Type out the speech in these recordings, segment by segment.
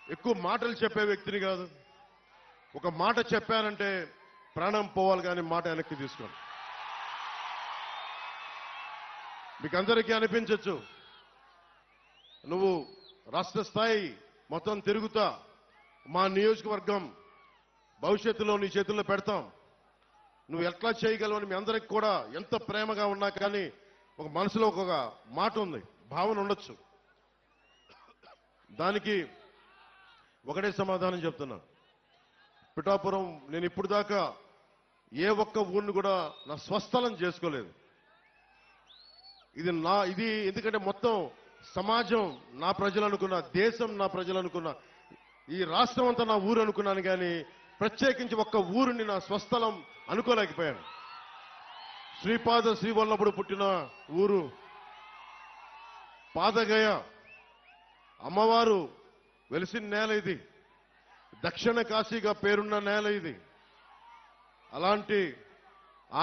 ఎక్కువ మాటలు చెప్పే వ్యక్తిని కాదు. ఒక మాట చెప్పానంటే ప్రాణం పోవాలి కానీ మాట వెనక్కి తీసుకోండి. మీకు అందరికీ అనిపించవచ్చు, నువ్వు రాష్ట్ర స్థాయి మొత్తం తిరుగుతా మా నియోజకవర్గం భవిష్యత్తులో నీ చేతుల్లో పెడతాం, నువ్వు ఎట్లా చేయగలవని మీ అందరికి కూడా ఎంత ప్రేమగా ఉన్నా కానీ ఒక మనసులో ఒక మాట ఉంది, భావన ఉండొచ్చు. దానికి ఒకటే సమాధానం చెప్తున్నా. పిఠాపురం నేను ఇప్పుడు దాకా ఏ ఒక్క ఊరిని కూడా నా స్వస్థలం చేసుకోలేదు. ఇది ఎందుకంటే మొత్తం సమాజం నా ప్రజలు అనుకున్నా, దేశం నా ప్రజలు అనుకున్నా, ఈ రాష్ట్రం అంతా నా ఊరు అనుకున్నాను కానీ ప్రత్యేకించి ఒక్క ఊరిని నా స్వస్థలం అనుకోలేకపోయాను. శ్రీపాద శ్రీవల్లభుడు పుట్టిన ఊరు పాదగయ, అమ్మవారు వెలిసిన నేల ఇది, దక్షిణ కాశీగా పేరున్న నేల ఇది. అలాంటి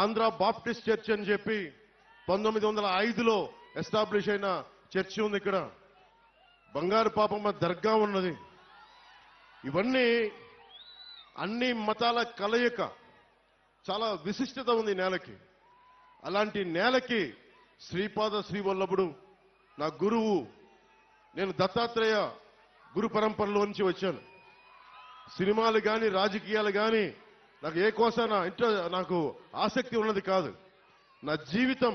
ఆంధ్ర బాప్టిస్ట్ చర్చ్ అని చెప్పి 1905లో ఎస్టాబ్లిష్ అయిన చర్చి ఉంది ఇక్కడ. బంగారు పాపమ్మ దర్గా ఉన్నది. ఇవన్నీ అన్ని మతాల కలయిక, చాలా విశిష్టత ఉంది నేలకి. అలాంటి నేలకి శ్రీపాద శ్రీవల్లభుడు నా గురువు. నేను దత్తాత్రేయ గురు పరంపరలో నుంచి వచ్చాను. సినిమాలు కానీ రాజకీయాలు కానీ నాకు ఏ కోసాన నాకు ఆసక్తి ఉన్నది కాదు. నా జీవితం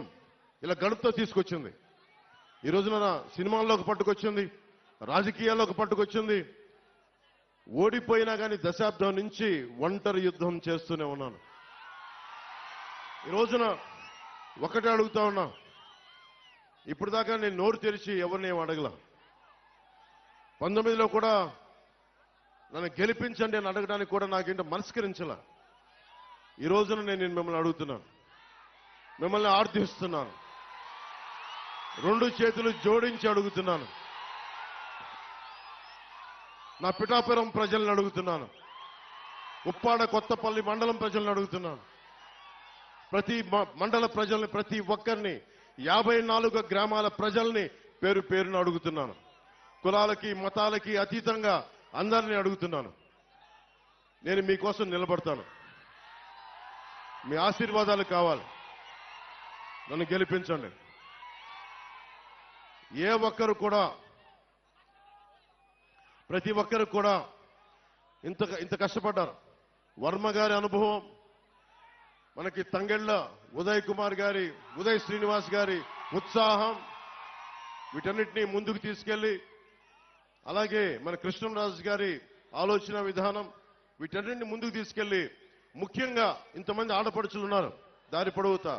ఇలా గడుపుతో తీసుకొచ్చింది. ఈ రోజున నా సినిమాల్లోకి పట్టుకొచ్చింది, రాజకీయాల్లోకి పట్టుకొచ్చింది. ఓడిపోయినా కానీ దశాబ్దం నుంచి ఒంటరి యుద్ధం చేస్తూనే ఉన్నాను. ఈ రోజున ఒకటే అడుగుతా ఉన్నా, ఇప్పుడు దాకా నేను నోరు తెరిచి ఎవరిని ఏం అడగల. 19లో కూడా నన్ను గెలిపించండి అని అడగడానికి కూడా నాకేంటో మనస్కరించాల. ఈ రోజున నేను మిమ్మల్ని అడుగుతున్నాను, మిమ్మల్ని ఆర్థిస్తున్నాను, 2 చేతులు జోడించి అడుగుతున్నాను. నా పిఠాపురం ప్రజలను అడుగుతున్నాను, ఉప్పాడ కొత్తపల్లి మండలం ప్రజలను అడుగుతున్నాను, ప్రతి మండల ప్రజల్ని, ప్రతి ఒక్కరిని, 54 గ్రామాల ప్రజల్ని పేరు పేరును అడుగుతున్నాను. కులాలకి మతాలకి అతీతంగా అందరినీ అడుగుతున్నాను. నేను మీకోసం నిలబడతాను. మీ ఆశీర్వాదాలు కావాలి. నన్ను గెలిపించండి. ఏ ఒక్కరు కూడా, ప్రతి ఒక్కరు కూడా ఇంత కష్టపడ్డారు. వర్మ గారి అనుభవం, మనకి తంగెళ్ళ ఉదయ్ శ్రీనివాస్ గారి ఉత్సాహం, వీటన్నిటినీ ముందుకు తీసుకెళ్లి, అలాగే మన కృష్ణరాజు గారి ఆలోచన విధానం, వీటన్నిటిని ముందుకు తీసుకెళ్లి, ముఖ్యంగా ఇంతమంది ఆడపడుచులు ఉన్నారు దారి పొడవుతా,